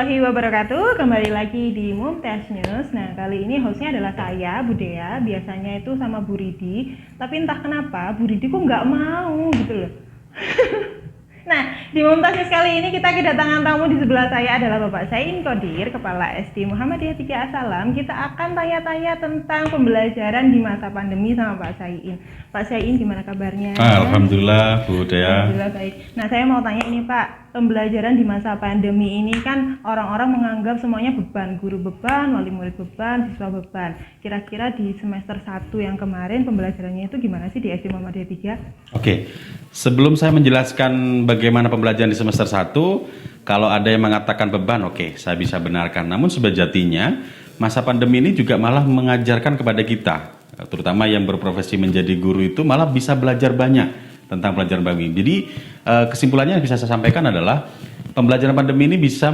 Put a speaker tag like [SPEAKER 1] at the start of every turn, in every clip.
[SPEAKER 1] warahmatullahi wabarakatuh. Kembali lagi di Mumtaz News. Nah, kali ini hostnya adalah saya, Bu Dea. Biasanya itu sama Bu Ridi. Tapi entah kenapa Bu Ridi kok nggak mau gitu loh. Nah, di Mumtaz News kali ini kita kedatangan tamu. Di sebelah saya adalah Bapak Syain Qodir, Kepala SD Muhammadiyah 3 As-Salam. Kita akan tanya-tanya tentang pembelajaran di masa pandemi sama Pak Syain. Pak Syain, gimana kabarnya?
[SPEAKER 2] Alhamdulillah, Bu Dea.
[SPEAKER 1] Alhamdulillah baik. Nah, saya mau tanya ini Pak, pembelajaran di masa pandemi ini kan orang-orang menganggap semuanya beban, guru beban, wali murid beban, siswa beban. Kira-kira di semester 1 yang kemarin pembelajarannya itu gimana sih di SD Muhammadiyah 3?
[SPEAKER 2] Oke, sebelum saya menjelaskan bagaimana pembelajaran di semester 1, kalau ada yang mengatakan beban, oke, saya bisa benarkan. Namun sejatinya, masa pandemi ini juga malah mengajarkan kepada kita, terutama yang berprofesi menjadi guru itu malah bisa belajar banyak tentang pelajaran pandemi. Jadi kesimpulannya yang bisa saya sampaikan adalah pembelajaran pandemi ini bisa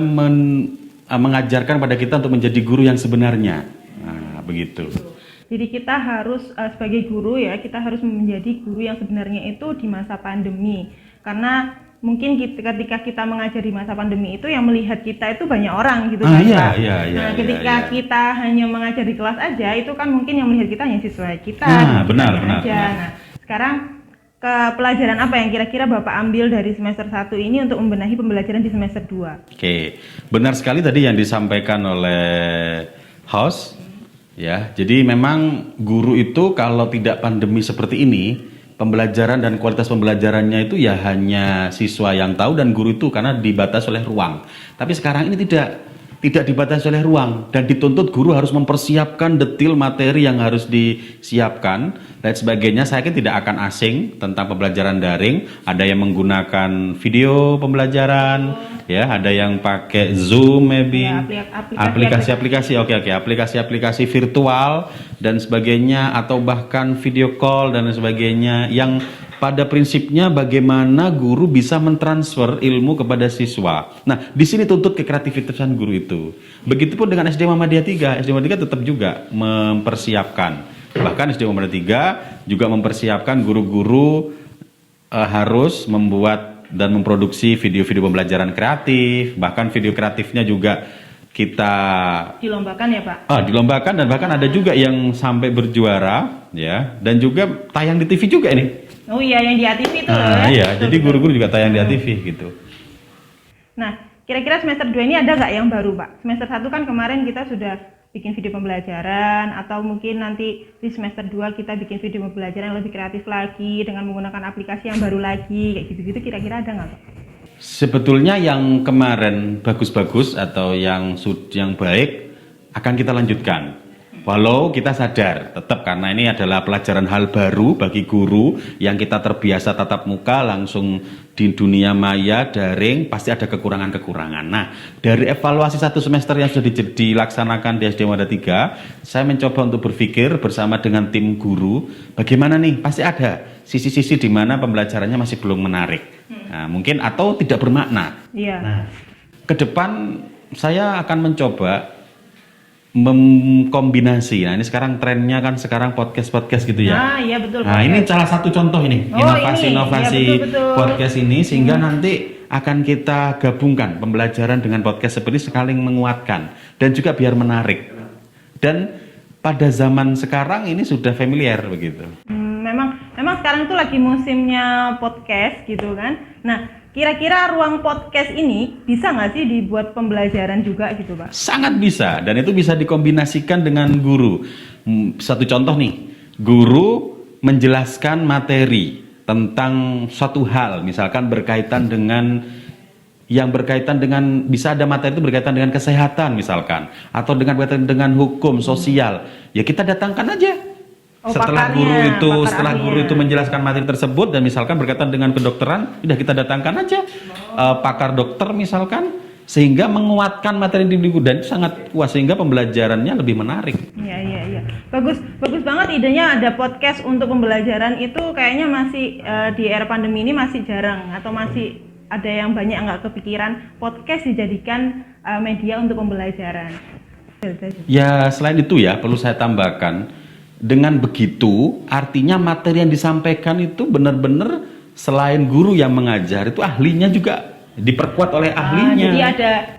[SPEAKER 2] mengajarkan pada kita untuk menjadi guru yang sebenarnya. Nah, begitu.
[SPEAKER 1] Jadi kita harus sebagai guru ya, kita harus menjadi guru yang sebenarnya itu di masa pandemi. Karena mungkin ketika kita mengajar di masa pandemi itu yang melihat kita itu banyak orang gitu kan Pak. Nah, ketika kita hanya mengajar di kelas aja, itu kan mungkin yang melihat kita hanya siswa kita.
[SPEAKER 2] Benar.
[SPEAKER 1] Nah, sekarang ke pelajaran apa yang kira-kira Bapak ambil dari semester 1 ini untuk membenahi pembelajaran di semester 2?
[SPEAKER 2] Oke, benar sekali tadi yang disampaikan oleh host. Ya, jadi memang guru itu kalau tidak pandemi seperti ini, pembelajaran dan kualitas pembelajarannya itu ya hanya siswa yang tahu dan guru itu karena dibatasi oleh ruang. Tapi sekarang ini tidak dibatasi oleh ruang dan dituntut guru harus mempersiapkan detail materi yang harus disiapkan dan sebagainya. Saya yakin tidak akan asing tentang pembelajaran daring. Ada yang menggunakan video pembelajaran, ya, ada yang pakai Zoom, maybe aplikasi virtual dan sebagainya, atau bahkan video call dan sebagainya, yang pada prinsipnya bagaimana guru bisa mentransfer ilmu kepada siswa. Nah, di sini tuntut kekreativitasan guru itu. Begitupun dengan SD Muhammadiyah 3. SD Muhammadiyah 3 tetap juga mempersiapkan. Bahkan SD Muhammadiyah 3 juga mempersiapkan guru-guru harus membuat dan memproduksi video-video pembelajaran kreatif. Bahkan video kreatifnya juga kita
[SPEAKER 1] dilombakan ya Pak?
[SPEAKER 2] Dilombakan, dan bahkan ada juga yang sampai berjuara, ya, dan juga tayang di TV juga ini.
[SPEAKER 1] Oh iya, yang di ATV itu
[SPEAKER 2] ya? Iya, jadi guru-guru juga tayang di ATV gitu.
[SPEAKER 1] Nah, kira-kira semester 2 ini ada nggak yang baru Pak? Semester 1 kan kemarin kita sudah bikin video pembelajaran, atau mungkin nanti di semester 2 kita bikin video pembelajaran yang lebih kreatif lagi dengan menggunakan aplikasi yang baru lagi, kayak gitu-gitu, kira-kira ada nggak Pak?
[SPEAKER 2] Sebetulnya yang kemarin bagus-bagus atau yang baik akan kita lanjutkan. Walau kita sadar tetap karena ini adalah pelajaran hal baru bagi guru yang kita terbiasa tatap muka langsung di dunia maya daring, pasti ada kekurangan-kekurangan. Nah, dari evaluasi 1 semester yang sudah dilaksanakan di SD Muhammadiyah 3, saya mencoba untuk berpikir bersama dengan tim guru, bagaimana nih, pasti ada sisi-sisi di mana pembelajarannya masih belum menarik. Nah, mungkin atau tidak bermakna.
[SPEAKER 1] Iya.
[SPEAKER 2] Nah, ke depan saya akan mencoba mengkombinasi. Nah, ini sekarang trennya kan sekarang podcast gitu ya.
[SPEAKER 1] Nah, iya betul.
[SPEAKER 2] Nah, ini salah satu contoh ini, inovasi-inovasi
[SPEAKER 1] ya, betul.
[SPEAKER 2] podcast ini, sehingga nanti akan kita gabungkan pembelajaran dengan podcast seperti saling menguatkan dan juga biar menarik. Dan pada zaman sekarang ini sudah familiar begitu.
[SPEAKER 1] Memang sekarang itu lagi musimnya podcast gitu kan. Nah, kira-kira ruang podcast ini bisa nggak sih dibuat pembelajaran juga gitu Pak?
[SPEAKER 2] Sangat bisa, dan itu bisa dikombinasikan dengan guru. Satu contoh nih, guru menjelaskan materi tentang suatu hal, misalkan berkaitan dengan bisa ada materi itu berkaitan dengan kesehatan misalkan, atau berkaitan dengan hukum sosial, ya kita datangkan aja. Setelah guru itu menjelaskan materi tersebut dan misalkan berkaitan dengan kedokteran, sudah kita datangkan aja pakar dokter misalkan, sehingga menguatkan materi di dan itu sangat kuat sehingga pembelajarannya lebih menarik.
[SPEAKER 1] Iya. Bagus banget idenya, ada podcast untuk pembelajaran itu kayaknya masih di era pandemi ini masih jarang, atau masih ada yang banyak nggak kepikiran podcast dijadikan media untuk pembelajaran.
[SPEAKER 2] Ya, selain itu ya perlu saya tambahkan, dengan begitu artinya materi yang disampaikan itu benar-benar selain guru yang mengajar, itu ahlinya juga diperkuat oleh ahlinya.
[SPEAKER 1] Jadi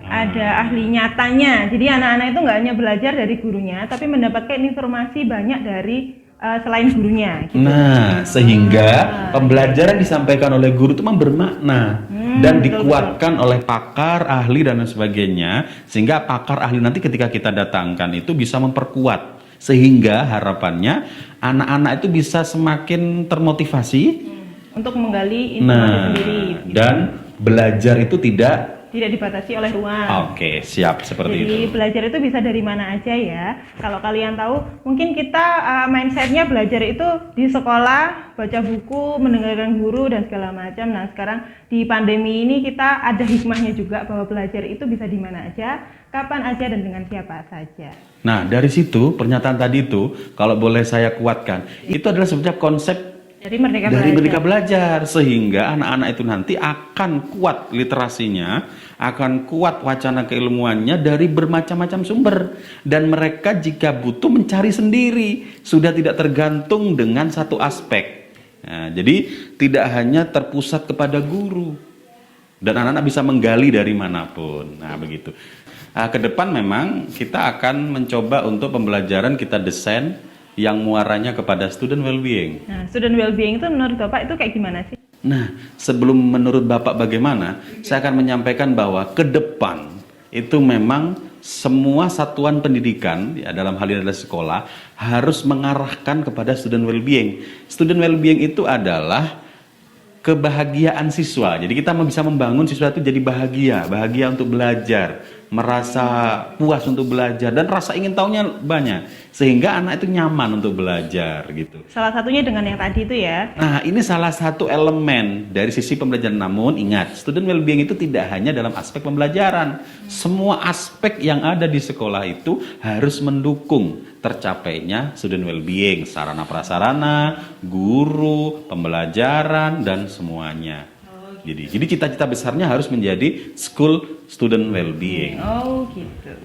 [SPEAKER 1] ada ahli nyatanya. Jadi anak-anak itu nggak hanya belajar dari gurunya, tapi mendapatkan informasi banyak dari selain gurunya. Gitu.
[SPEAKER 2] Nah, sehingga pembelajaran disampaikan oleh guru itu memang bermakna dan dikuatkan oleh pakar, ahli dan lain sebagainya, sehingga pakar ahli nanti ketika kita datangkan itu bisa memperkuat, sehingga harapannya anak-anak itu bisa semakin termotivasi
[SPEAKER 1] untuk menggali informasi sendiri. Gitu.
[SPEAKER 2] Dan belajar itu tidak
[SPEAKER 1] dibatasi oleh ruang.
[SPEAKER 2] Oke, siap seperti itu.
[SPEAKER 1] Jadi belajar itu bisa dari mana aja ya. Kalau kalian tahu, mungkin kita mindsetnya belajar itu di sekolah, baca buku, mendengarkan guru dan segala macam. Nah sekarang di pandemi ini kita ada hikmahnya juga bahwa belajar itu bisa di mana aja, kapan aja dan dengan siapa saja.
[SPEAKER 2] Nah dari situ pernyataan tadi itu, kalau boleh saya kuatkan, itu adalah sebenarnya konsep
[SPEAKER 1] dari
[SPEAKER 2] Merdeka Belajar, sehingga anak-anak itu nanti akan kuat literasinya, akan kuat wacana keilmuannya dari bermacam-macam sumber, dan mereka jika butuh mencari sendiri, sudah tidak tergantung dengan satu aspek. Nah, jadi tidak hanya terpusat kepada guru, dan anak-anak bisa menggali dari manapun. Nah begitu. Nah, ke depan memang kita akan mencoba untuk pembelajaran kita desain yang muaranya kepada student well-being.
[SPEAKER 1] Nah, student well-being itu menurut Bapak itu kayak gimana sih?
[SPEAKER 2] Nah, sebelum menurut Bapak bagaimana, saya akan menyampaikan bahwa ke depan itu memang semua satuan pendidikan, ya, dalam hal ini adalah sekolah, harus mengarahkan kepada student well-being. Student well-being itu adalah kebahagiaan siswa. Jadi kita bisa membangun siswa itu jadi bahagia untuk belajar, merasa puas untuk belajar, dan rasa ingin tahunya banyak, sehingga anak itu nyaman untuk belajar gitu.
[SPEAKER 1] Salah satunya dengan yang tadi itu ya.
[SPEAKER 2] Nah, ini salah satu elemen dari sisi pembelajaran. Namun ingat, student well-being itu tidak hanya dalam aspek pembelajaran. Semua aspek yang ada di sekolah itu harus mendukung tercapainya student well-being, sarana prasarana, guru, pembelajaran dan semuanya. Jadi cita-cita besarnya harus menjadi school student well-being.
[SPEAKER 1] Oh gitu.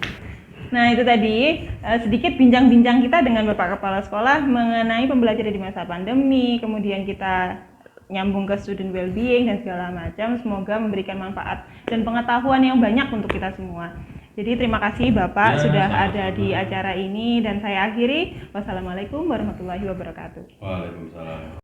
[SPEAKER 1] Nah itu tadi sedikit bincang-bincang kita dengan Bapak Kepala Sekolah mengenai pembelajaran di masa pandemi, kemudian kita nyambung ke student well-being dan segala macam. Semoga memberikan manfaat dan pengetahuan yang banyak untuk kita semua. Jadi terima kasih Bapak sudah ada di acara ini, dan saya akhiri. Wassalamualaikum warahmatullahi wabarakatuh.
[SPEAKER 2] Waalaikumsalam.